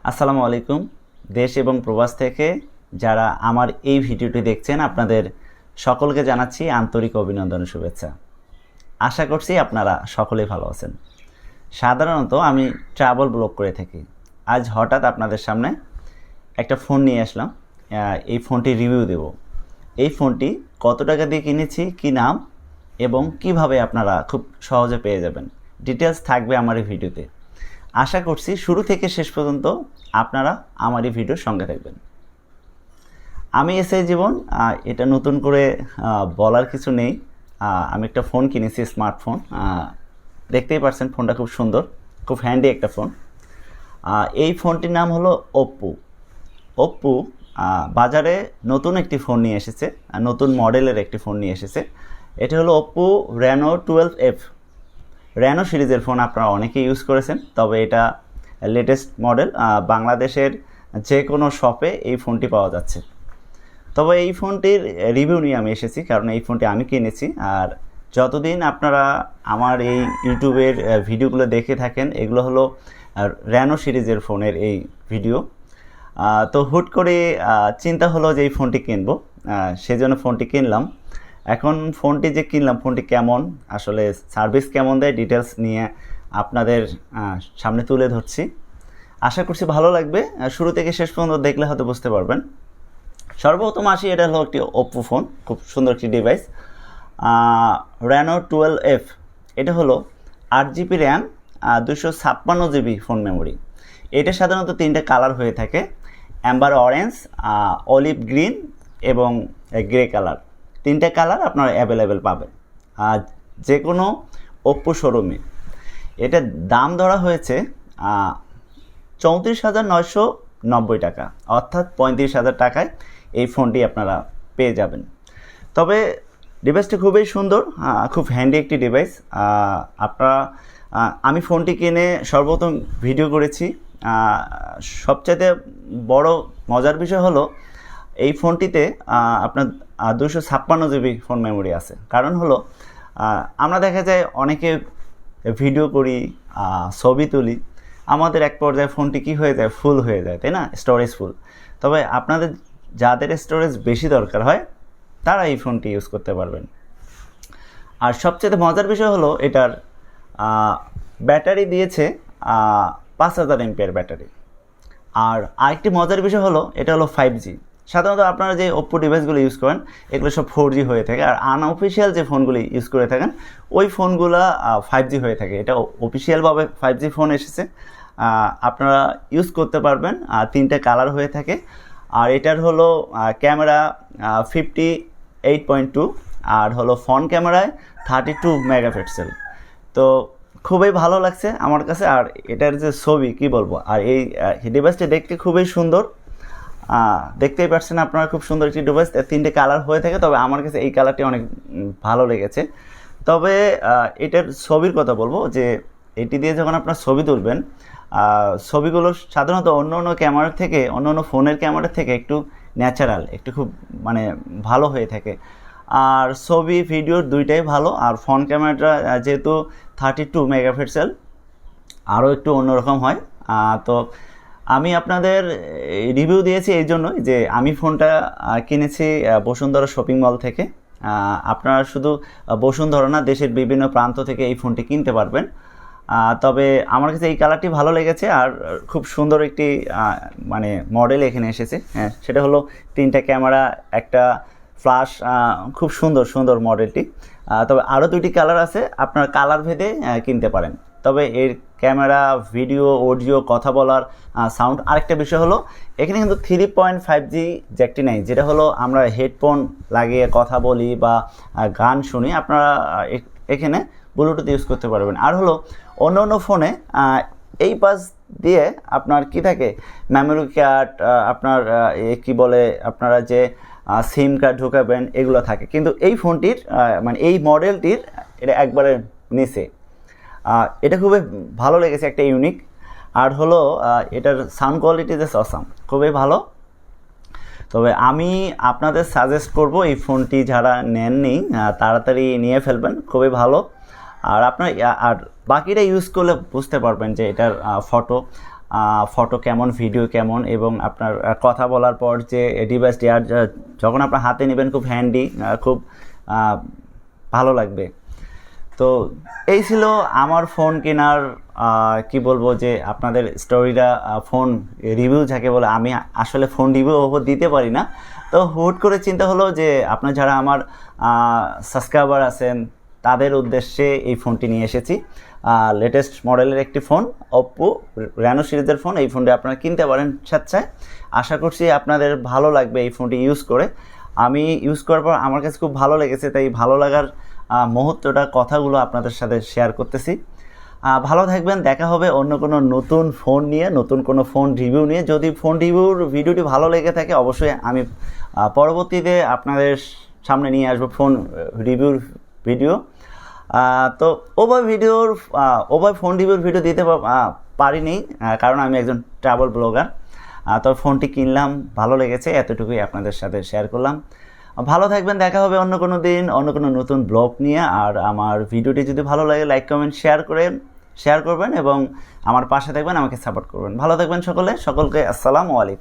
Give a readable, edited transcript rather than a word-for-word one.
আসসালামু আলাইকুম। দেশ এবং প্রবাস থেকে যারা আমার এই ভিডিওটি দেখছেন আপনাদের সকলকে জানাচ্ছি আন্তরিক অভিনন্দন ও শুভেচ্ছা। আশা করছি আপনারা সকলেই ভালো আছেন। সাধারণত আমি ট্রাভেল ব্লগ করে থাকি। আজ হঠাৎ আপনাদের সামনে একটা ফোন নিয়ে আসলাম। এই ফোনটি রিভিউ দেব। এই ফোনটি কত টাকা দিয়ে কিনেছি, কি নাম এবং কিভাবে আপনারা খুব সহজে পেয়ে যাবেন, ডিটেলস থাকবে আমার এই ভিডিওতে। আশা করছি শুরু থেকে শেষ পর্যন্ত আপনারা আমার এই ভিডিওর সঙ্গে থাকবেন। আমি এসআই জীবন, এটা নতুন করে বলার কিছু নেই। আমি একটা ফোন কিনেছি, স্মার্টফোন। দেখতেই পাচ্ছেন ফোনটা খুব সুন্দর, খুব হ্যান্ডি একটা ফোন। এই ফোনটির নাম হলো ওপ্পো। বাজারে নতুন একটি ফোন নিয়ে এসেছে, নতুন মডেলের একটি ফোন নিয়ে এসেছে। এটা হলো ওপ্পো রেনো 12F। রেনো সিরিজের ফোন আপনারা অনেকেই ইউজ করেছেন, তবে এটা লেটেস্ট মডেল। বাংলাদেশের যে কোনো শপে এই ফোনটি পাওয়া যাচ্ছে। তবে এই ফোনটির রিভিউ নিয়ে আমি এসেছি, কারণ এই ফোনটি আমি কিনেছি। আর যতদিন আপনারা আমার এই ইউটিউবের ভিডিওগুলো দেখে থাকেন, এগুলো হলো রেনো সিরিজের ফোনের এই ভিডিও। তো হুট করে চিন্তা হলো যে এই ফোনটি কিনবো, সেজন্য ফোনটি কিনলাম। এখন ফোনটি যে কিনলাম, ফোনটি কেমন, আসলে সার্ভিস কেমন দেয়, ডিটেলস নিয়ে আপনাদের সামনে তুলে ধরছি। আশা করছি ভালো লাগবে। শুরু থেকে শেষ পর্যন্ত দেখলে হয়তো বুঝতে পারবেন। সর্বপ্রথম আসি, এটা হলো একটি ওপ্পো ফোন, খুব সুন্দর একটি ডিভাইস। Reno 12F। এটা হলো 8GB RAM, 256GB phone memory. এটা সাধারণত তিনটে কালার হয়ে থাকে: অ্যাম্বার অরেঞ্জ, অলিভ গ্রিন এবং গ্রে কালার। তিনটে কালার আপনারা অ্যাভেলেবেল পাবেন যে কোনো ওপ্পো শোরুমে। এটার দাম ধরা হয়েছে 34,990 টাকা, অর্থাৎ 35,000 টাকায় এই ফোনটি আপনারা পেয়ে যাবেন। তবে ডিভাইসটি খুবই সুন্দর, খুব হ্যান্ডি একটি ডিভাইস। আপনারা আমি ফোনটি কিনে সর্বপ্রথম ভিডিও করেছি। সবচাইতে বড় মজার বিষয় হলো এই ফোনটিতে আপনার 256GB ফোন মেমোরি আছে। কারণ হলো আমরা দেখা যায় অনেকে ভিডিও করি, ছবি তুলি, আমাদের এক পর্যায়ে ফোনটি কী হয়ে যায়, ফুল হয়ে যায়, তাই না, স্টোরেজ ফুল। তবে আপনাদের যাদের স্টোরেজ বেশি দরকার হয় তারা এই ফোনটি ইউজ করতে পারবেন। আর সবচেয়ে মজার বিষয় হলো এটার ব্যাটারি দিয়েছে 5000 এমপিআর ব্যাটারি। আর আরেকটি মজার বিষয় হলো এটা হলো 5G। সাধারণত আপনারা যে ওপ্পো ডিভাইসগুলো ইউজ করেন এগুলো সব 4G হয়ে থাকে, আর আনঅফিসিয়াল যে ফোনগুলি ইউজ করে থাকেন ওই ফোনগুলো 5G হয়ে থাকে। এটা অফিসিয়ালভাবে 5G ফোন এসেছে, আপনারা ইউজ করতে পারবেন। তিনটে কালার হয়ে থাকে। আর এটার হলো ক্যামেরা 58.2, আর হলো ফ্রন্ট ক্যামেরায় 32 মেগাপিক্সেল। তো খুবই ভালো লাগছে আমার কাছে। আর এটার যে ছবি কি বলবো, আর এই ডিভাইসটি দেখতে খুবই সুন্দর। দেখতেই পাচ্ছেন আপনারা, খুব সুন্দর একটি ডিভাইস। তিনটে কালার হয়ে থাকে, তবে আমার কাছে এই কালারটি অনেক ভালো লেগেছে। তবে এটার ছবির কথা বলবো যে এটি দিয়ে যখন আপনার ছবি তুলবেন, ছবিগুলো সাধারণত অন্য অন্য ক্যামেরার থেকে, অন্য অন্য ফোনের ক্যামেরার থেকে একটু ন্যাচারাল, একটু খুব ভালো হয়ে থাকে। আর ছবি ভিডিও দুইটাই ভালো। আর ফ্রন্ট ক্যামেরাটা যেহেতু 32 মেগাপিক্সেল, আরও একটু অন্যরকম হয়। তো আমি আপনাদের রিভিউ দিয়েছি এই জন্যই যে আমি ফোনটা কিনেছি বসুন্ধরা শপিং মল থেকে। আপনারা শুধু বসুন্ধরা না, দেশের বিভিন্ন প্রান্ত থেকে এই ফোনটি কিনতে পারবেন। তবে আমার কাছে এই কালারটি ভালো লেগেছে। আর খুব সুন্দর একটি মডেল এখানে এসেছে। হ্যাঁ, সেটা হলো তিনটা ক্যামেরা, একটা ফ্ল্যাশ, খুব সুন্দর সুন্দর মডেলটি। তবে আরও দুইটি কালার আছে, আপনারা কালার ভেদে কিনতে পারেন। তবে এর ক্যামেরা, ভিডিও, অডিও, কথা বলার, সাউন্ড। আরেকটা বিষয় হলো এখানে কিন্তু 3.5G জ্যাকটি নেই, যেটা হলো আমরা হেডফোন লাগিয়ে কথা বলি বা গান শুনি, আপনারা এখানে ব্লুটুথ ইউজ করতে পারবেন। আর হলো অন্য অন্য ফোনে এই পাশ দিয়ে আপনার কি থাকে, মেমোরি কার্ড, আপনার কি বলে, আপনারা যে সিম কার্ড ঢোকাবেন এগুলো থাকে, কিন্তু এই ফোনটির এই মডেলটির এটা একবারে নিচে। এটা খুবই ভালো লেগেছে, একটা ইউনিক। আর হলো এটার সাউন্ড কোয়ালিটি যে অসাম, খুবই ভালো। তবে আমি আপনাদের সাজেস্ট করব এই ফোনটি যারা নেননি তাড়াতাড়ি নিয়ে ফেলবেন, খুবই ভালো। আর আপনার আর বাকিটা ইউজ করলে বুঝতে পারবেন যে এটার ফটো ফটো কেমন, ভিডিও কেমন, এবং আপনার কথা বলার পর যে ডিভাইসটি আর যখন আপনার হাতে নেবেন খুব হ্যান্ডি, খুব ভালো লাগবে। তো এই ছিল আমার ফোন কেনার কি বলবো যে আপনাদের স্টোরিটা, ফোন রিভিউ যাকে বলে। আমি আসলে ফোন রিভিউ দিতে পারি না, তো হুট করে চিন্তা হলো যে আপনার যারা আমার সাবস্ক্রাইবার আছেন তাদের উদ্দেশ্যে এই ফোনটি নিয়ে এসেছি। লেটেস্ট মডেলের একটি ফোন, ওপ্পো রেনো সিরিজের ফোন। এই ফোনটি আপনারা কিনতে পারেন স্বেচ্ছায়। আশা করছি আপনাদের ভালো লাগবে এই ফোনটি ইউজ করে। আমি ইউজ করার পর আমার কাছে খুব ভালো লেগেছে, তাই ভালো লাগার মুহূর্তটা, কথাগুলো আপনাদের সাথে শেয়ার করতেছি। ভালো থাকবেন, দেখা হবে অন্য কোনো নতুন ফোন নিয়ে, নতুন কোনো ফোন রিভিউ নিয়ে। যদি ফোন রিভিউর ভিডিওটি ভালো লেগে থাকে অবশ্যই আমি পরবর্তীতে আপনাদের সামনে নিয়ে আসবো ফোন রিভিউর ভিডিও। তো ওভাবে ফোন রিভিউর ভিডিও দিতে পারিনি, কারণ আমি একজন ট্রাভেল ব্লগার। তো ফোনটি কিনলাম, ভালো লেগেছে, এতটুকুই আপনাদের সাথে শেয়ার করলাম। ভালো থাকবেন, দেখা হবে অন্য কোনো দিন অন্য কোনো নতুন ব্লগ নিয়ে। আর আমার ভিডিওটি যদি ভালো লাগে লাইক কমেন্ট শেয়ার করবেন এবং আমার পাশে থাকবেন, আমাকে সাপোর্ট করবেন। ভালো থাকবেন সকলকে আসসালামু আলাইকুম।